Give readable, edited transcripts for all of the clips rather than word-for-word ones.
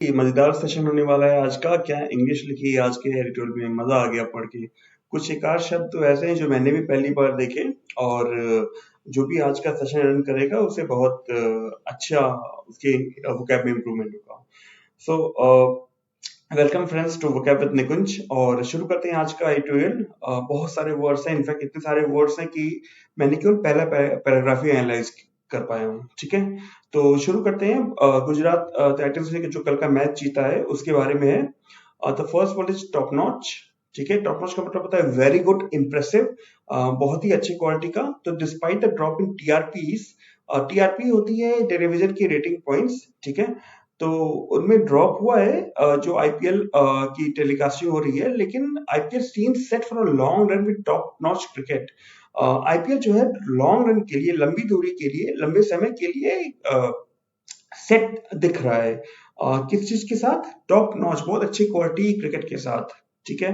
ये मजेदार सेशन होने वाला है आज का। क्या इंग्लिश लिखी है आज के एडिटोरियल में, मजा आ गया पढ़ के। कुछ एक आध शब्द तो ऐसे हैं जो मैंने भी पहली बार देखे, और जो भी आज का सेशन रन करेगा उसे बहुत अच्छा उसके वोकैब में इम्प्रूवमेंट होगा। So welcome friends to vocab with Nikunj, और शुरू करते हैं आज का एडिटोरियल। बहुत सारे वर्ड्स हैं, इनफैक्ट इतने सारे वर्ड्स हैं कि मैंने केवल पहला पैराग्राफ ही एनालाइज कर पाया हूँ। ठीक है, तो शुरू करते हैं। गुजरात टाइटंस ने जो कल का मैच जीता है उसके बारे में है। The first word is top notch. ठीक है, टॉप नॉच का मतलब होता है वेरी गुड, इम्प्रेसिव, बहुत ही अच्छी क्वालिटी का। तो despite the drop in TRPs, TRP होती है टेलीविजन की रेटिंग पॉइंट्स। ठीक है, तो उनमें ड्रॉप हुआ है जो आईपीएल की टेलीकास्टिंग हो रही है, लेकिन IPL scene set for a long run with top notch cricket. IPL जो है लॉन्ग रन के लिए, लंबी दूरी के लिए, लंबे समय के लिए सेट दिख रहा है। किस चीज के साथ? टॉप नॉच, बहुत अच्छी क्वालिटी क्रिकेट के साथ। ठीक है,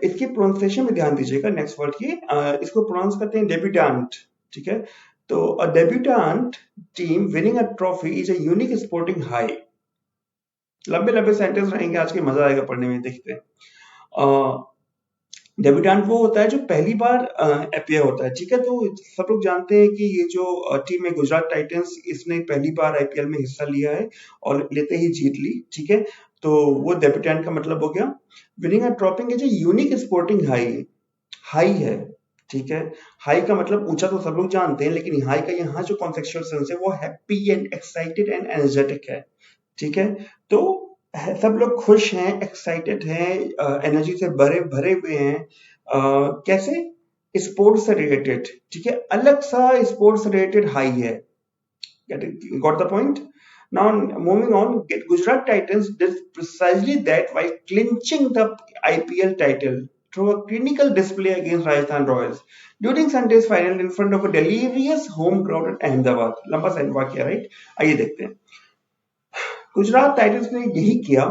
इसकी प्रोनाउंसिएशन में ध्यान दीजिएगा। नेक्स्ट वर्ड की इसको प्रोनाउंस करते हैं डेब्यूटेंट। ठीक है, तो a debutant team winning a trophy is a unique sporting high. लंबे लंबे सेंटेंस रहेंगे आज के, मजा आएगा पढ़ने में। देखते हैं। डेब्यूटेंट वो होता है जो पहली बार अपीयर होता है। ठीक है, तो सब लोग जानते हैं कि ये जो टीम है गुजरात टाइटंस, इसने पहली बार आईपीएल में हिस्सा लिया है और लेते ही जीत ली। ठीक है, तो वो डेब्यूटेंट का मतलब हो गया। Winning a trophy is a unique sporting high, high है। ठीक है, हाई का मतलब ऊंचा तो सब लोग जानते हैं, लेकिन हाई का यहाँ जो कॉन्टेक्चुअल सेंस है वो happy and excited and energetic है। ठीक है, तो सब लोग खुश हैं, एक्साइटेड हैं, एनर्जी से भरे भरे हुए हैं। कैसे? स्पोर्ट्स से रिलेटेड। ठीक है, अलग सा स्पोर्ट्स से रिलेटेड हाई है। Got the point? Now moving on, Gujarat Titans did precisely that while clinching the IPL title through a clinical display against Rajasthan Royals during Sunday's final in front of a delirious home crowd at Ahmedabad. लंबा सा वाक्य, right? आइए देखते हैं। Gujarat Titans ने यही किया।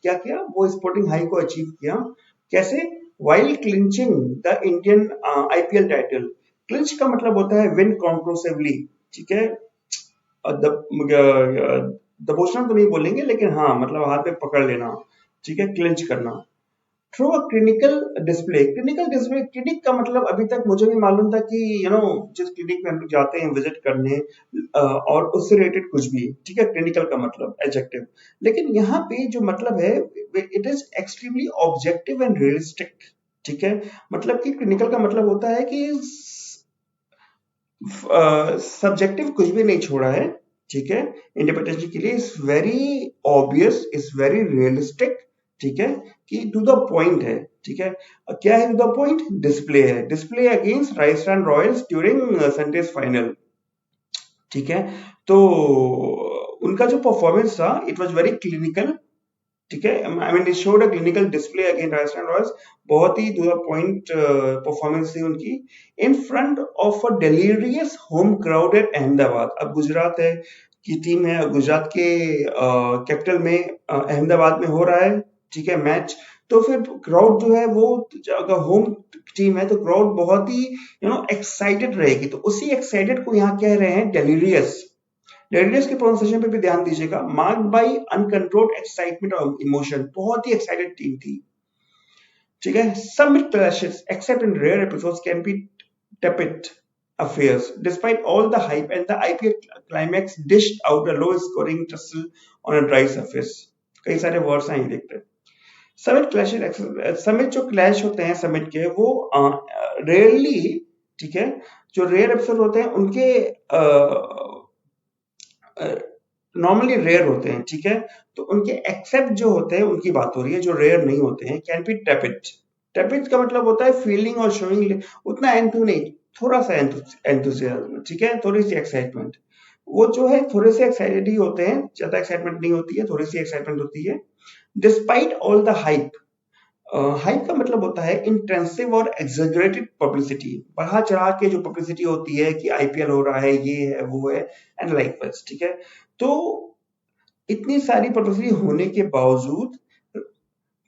क्या किया? वो स्पोर्टिंग हाई को अचीव किया। कैसे? While clinching the Indian IPL title. Clinch का मतलब होता है विन कॉन्क्लूसिवली। ठीक है, दबोचना तो नहीं बोलेंगे, लेकिन हाँ मतलब हाथ में पकड़ लेना। ठीक है, क्लिंच करना। Through a clinical display. Clinical display, clinic का मतलब अभी तक मुझे भी मालूम था कि जिस क्लिनिक में हम लोग जाते हैं विजिट करने और उससे रिलेटेड कुछ भी। ठीक है, क्लिनिकल का मतलब एडजेक्टिव, लेकिन यहाँ पे जो मतलब है it is extremely objective and realistic. ठीक है, मतलब कि क्लिनिकल का मतलब होता है कि सब्जेक्टिव कुछ भी नहीं छोड़ा है। ठीक है, इंडिपेंडेंस के लिए is very obvious, is very realistic. ठीक है, कि टू द पॉइंट है। ठीक है, क्या है टू द पॉइंट? डिस्प्ले है। Display against Rajasthan Royals during Sundays final. ठीक है, तो उनका जो परफॉर्मेंस था इट वाज वेरी क्लिनिकल। ठीक है, I mean it showed a clinical display against Rajasthan Royals. बहुत ही टू द पॉइंट परफॉर्मेंस थी उनकी in front of a delirious home crowd at Ahmedabad. अब गुजरात है की टीम है, गुजरात के कैपिटल में अहमदाबाद में हो रहा है। ठीक है, मैच, तो फिर क्राउड जो है वो, अगर होम टीम है तो क्राउड बहुत ही एक्साइटेड रहेगी। तो उसी एक्साइटेड को यहाँ कह रहे हैं डेलीरियस। डेलिरियस के प्रोनाउंसिएशन पे भी ध्यान दीजिएगा। मार्क्ड बाय अनकंट्रोल्ड एक्साइटमेंट और इमोशन, बहुत ही एक्साइटेड टीम थी। ठीक है, some clashes except in rare episodes can be tepid affairs despite all the hype, and the IPL climax dished out a low scoring tussle on a dry surface। कई सारे words हैं, देखते हैं। Summit clashes, summit जो clash होते हैं summit के, वो रेयरली, ठीक है, जो रेयर एपिसोड होते हैं उनके नॉर्मली रेयर होते हैं। ठीक है, तो उनके एक्सेप्ट जो होते हैं उनकी बात हो रही है, जो रेयर नहीं होते हैं। Can be tepid. टेपिड का मतलब होता है फीलिंग और शोइंग, उतना एंथू नहीं, थोड़ा सा एंथुसियाज्म। ठीक है, थोड़ी सी एक्साइटमेंट। वो जो है थोड़े से एक्साइटेड ही होते हैं, ज्यादा एक्साइटमेंट नहीं होती है, थोड़ी सी एक्साइटमेंट होती है। Despite all the hype. Hype का मतलब होता है इंटेंसिव और एग्जैजरेटेड पब्लिसिटी, बढ़ा चढ़ा के जो पब्लिसिटी होती है कि आईपीएल हो रहा है, ये है, वो है, एंड लाइक दैट। ठीक है, तो इतनी सारी पब्लिसिटी होने के बावजूद,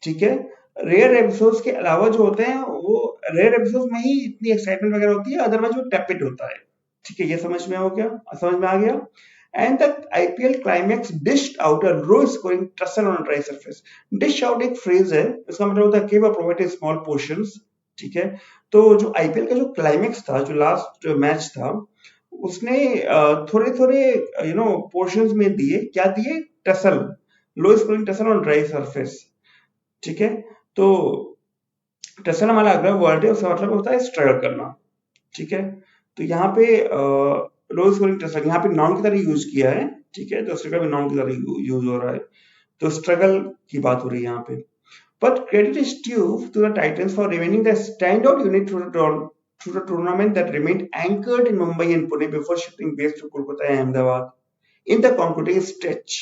ठीक है, रेयर एपिसोड्स के अलावा जो होते हैं वो रेयर एपिसोड्स में ही इतनी एक्साइटमेंट वगैरह होती है, अदरवाइज वो टेपिड होता है। ठीक है, ये समझ में आ गया? समझ में आ गया? And the IPL climax dished out a low scoring tussle on dry surface. Dish out एक फ्रेज है, इसका मतलब होता है give a provide small portions, ठीक है। तो जो आईपीएल का जो क्लाइमैक्स था, जो लास्ट मैच था, उसने थोड़े थोड़े पोर्शंस में दिए, क्या दिए, tussle, low scoring tussle on dry surface, ठीक है। तो टसल हमारा अगला वर्ड है, उसका मतलब होता है स्ट्रगल करना, ठीक है। तो यहाँ पे लो स्कोरिंग टसल यहाँ पे नाउन की तरह यूज किया है, ठीक है, तो स्ट्रगल भी नाउन की तरह यूज हो रहा है, तो स्ट्रगल की बात हो रही है यहाँ पे। But credit is due to the Titans for remaining the standout unit through the tournament that remained anchored in Mumbai and Pune before shifting base to Kolkata and Ahmedabad in the concluding stretch.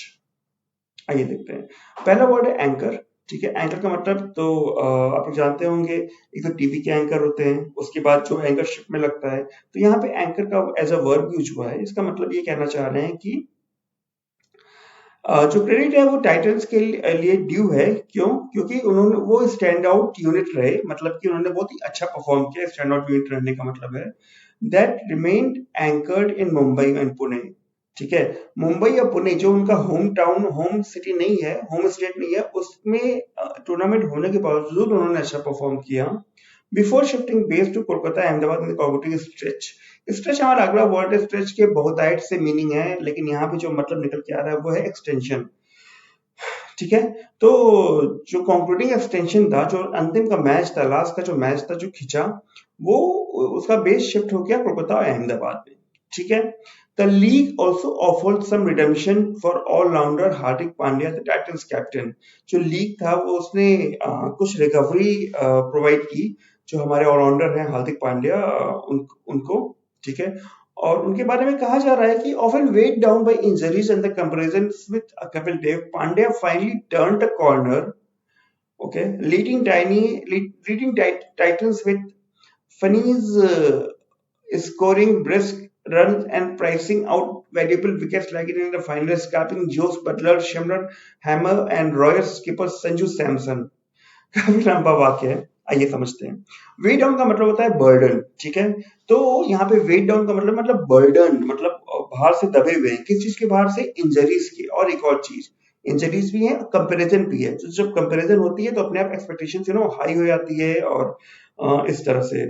आइए देखते हैं। पहला word है anchor, ठीक है। Anchor का मतलब तो आप लोग जानते होंगे, एक तो टीवी के एंकर होते हैं, उसके बाद जो एंकरशिप में लगता है, तो यहाँ पे एंकर का एज अ वर्ब यूज हुआ है। इसका मतलब ये कहना चाह रहे हैं कि जो क्रेडिट है वो टाइटंस के लिए ड्यू है। क्यों? क्योंकि उन्होंने वो स्टैंड आउट यूनिट रहे, मतलब कि उन्होंने बहुत ही अच्छा परफॉर्म किया। स्टैंड आउट यूनिट रहने का मतलब है that remained anchored in Mumbai and Pune, ठीक है। मुंबई या पुणे जो उनका होम टाउन, होम सिटी नहीं है, होम स्टेट नहीं है, उसमें टूर्नामेंट होने के बावजूद उन्होंने अच्छा परफॉर्म किया before shifting base to Kolkata Ahmedabad in competing stretch. Stretch हमारा अगला वर्ड है। स्ट्रेच के बहुत हाइट से मीनिंग है, लेकिन यहाँ पे जो मतलब निकल के आ रहा है वो है एक्सटेंशन, ठीक है। तो जो कंक्लूडिंग एक्सटेंशन था, जो अंतिम का मैच था, लास्ट का जो मैच था जो खिंचा, वो उसका बेस शिफ्ट हो गया कोलकाता और अहमदाबाद में, ठीक है। The league also offered some redemption for allrounder Hardik Pandya the Titans captain. जो लीग था वो उसने कुछ रिकवरी प्रोवाइड की जो हमारे ऑलराउंडर हैं हार्दिक पांड्या, उनको, ठीक है। और उनके बारे में कहा जा रहा है कि often weighed down by injuries and the comparisons with Kapil Dev, Pandya finally turned a corner, okay, leading Titans with Fanny's scoring brisk runs and pricing out valuable wickets like it in the final, scrapping Joe Butler, Shimron Hammer and Royal skipper Sanju Samson। काफी लंबा वाक्य है, आइए समझते हैं। Wait down का मतलब होता है बर्डन, ठीक है। तो यहाँ पे वेट डाउन का मतलब बर्डन, मतलब बाहर से दबे हुए हैं। किस चीज के बाहर से? इंजरीज की। और एक और चीज, इंजरीज भी है, कंपैरिजन भी है। तो जब कंपैरिजन होती है तो अपने आप एक्सपेक्टेशन हाई हो जाती है, और इस तरह से।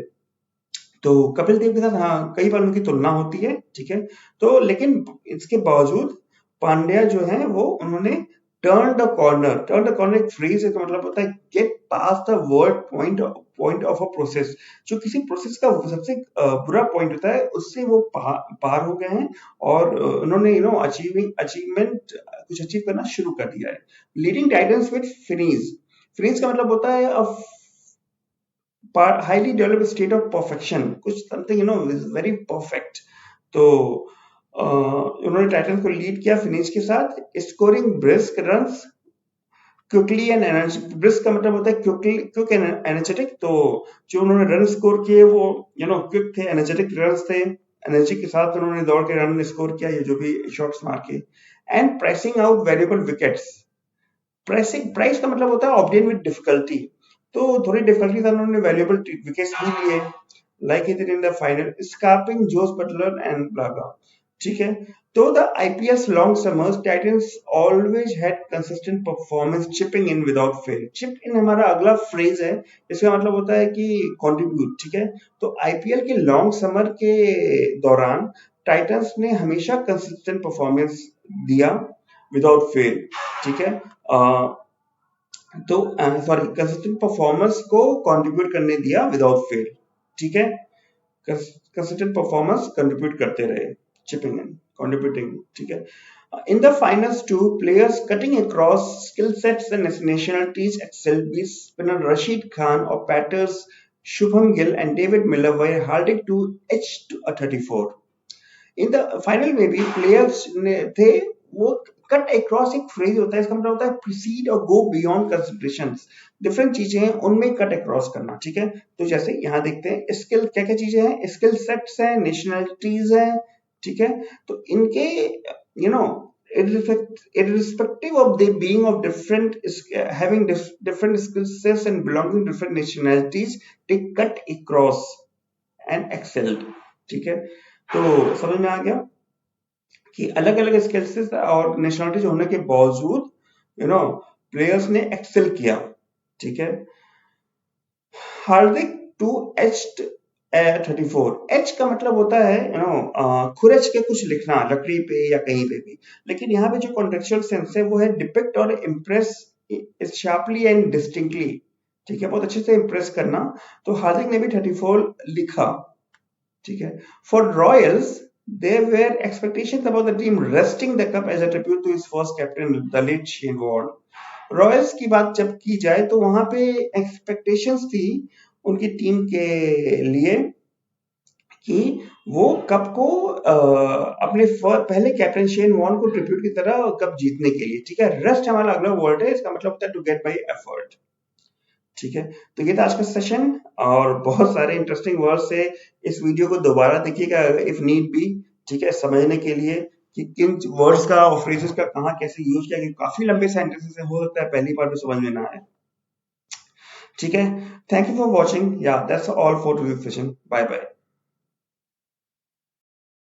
तो कपिल देव के साथ हाँ कई बार उनकी तुलना होती है, ठीक है। तो लेकिन इसके बावजूद पांड्या जो है वो उन्होंने turn the corner. Turn the corner एक फ्रेज है, तो मतलब होता है get past the word point of a process. जो किसी प्रोसेस का सबसे बुरा पॉइंट होता है, उससे वो पार हो गए हैं, और उन्होंने अचीवमेंट कुछ अचीव करना शुरू कर दिया है। Leading Titans with finish. Finish का मतलब होता है highly developed state of perfection, कुछ something is very perfect। तो उन्होंने टाइटंस को लीड किया फिनिश के साथ, scoring brisk runs quickly and energetic. Brisk का मतलब होता है क्विक एंड एनर्जेटिक। तो जो उन्होंने रन स्कोर किए वो क्विक थे, एनर्जेटिक रन थे, एनर्जी के साथ उन्होंने दौड़ के रन स्कोर किया, ये जो भी शॉट्स मार के। And pricing out valuable wickets. Price का मतलब होता है ऑब्टेन विद डिफिकल्टी। तो थोड़ी डिफिकल्टी था, उन्होंने वैल्यूएबल विकेट्स भी लिए, like it in the final scalping Jos Buttler and blah blah, ठीक है। तो the IPS long summers Titans always had consistent performance chipping in without fail. Chip in हमारा अगला फ्रेज है, इसका मतलब होता है कि कंट्रीब्यूट, ठीक है। तो आईपीएल के लॉन्ग समर के दौरान टाइटंस ने हमेशा कंसिस्टेंट परफॉर्मेंस दिया विदाउट फेल, ठीक है। तो सॉरी, कंसिस्टेंट परफॉर्मेंस को कंट्रीब्यूट करने दिया विदाउट फेल, ठीक है। कंसिस्टेंट परफॉर्मेंस कंट्रीब्यूट करते रहे, चिपिंग इन, कंट्रीब्यूटिंग, ठीक है। In the finals too, players cutting across skill sets and nationalities excelled. Be spinner Rashid Khan or batters Shubham Gill and David Miller were hardy to edge to a 34. In the final में भी players थे वो cut across, एक phrase होता है, इसका मतलब होता है प्रोसीड और गो बियॉन्ड कंसिडरेशंस। डिफरेंट चीजें हैं, उनमें कट अक्रॉस करना, ठीक है। तो जैसे यहाँ देखते हैं स्किल, क्या क्या चीजें हैं, स्किल सेट्स हैं, नेशनलिटीज हैं, ठीक है। तो इनके irrespective of they being of different having different skill sets and belonging to different nationalities, they cut across and excelled, ठीक है। तो समझ में आ गया। कि अलग-अलग स्किल्स और नेशनलिटीज होने के बावजूद प्लेयर्स ने एक्सेल किया। ठीक है। हार्दिक टू एच्ड 34। एच का मतलब होता है खुरच के कुछ लिखना लकड़ी पे या कहीं पे भी, लेकिन यहाँ पे जो कॉन्टेक्चुअल सेंस है वो है डिपिक्ट और इम्प्रेस शार्पली एंड डिस्टिंक्टली। ठीक है, बहुत अच्छे से इम्प्रेस करना। तो हार्दिक ने भी 34 लिखा। ठीक है। For Royals there were expectations about the team resting the cup as a tribute to his first captain, the late Shane Warne. Royals की बात जब की जाए तो वहां पे एक्सपेक्टेशंस थी उनकी टीम के लिए कि वो कप को अपने पहले कैप्टन शेन वॉर्न को ट्रिब्यूट की तरह कप जीतने के लिए। ठीक है। रेस्ट हमारा अगला वर्ड है, इसका मतलब होता है टू गेट बाय एफर्ट। ठीक है। तो ये था आज का सेशन और बहुत सारे इंटरेस्टिंग वर्ड्स से इस वीडियो को दोबारा देखिएगा इफ नीड बी। ठीक है, समझने के लिए कि किन वर्ड्स का और फ्रेजेस का कहाँ कैसे यूज किया, क्योंकि काफी लंबे सेंटेंसेस है, हो सकता है पहली बार में समझ में ना आए। ठीक है। Thank you for watching. Yeah that's all for today session. Bye bye.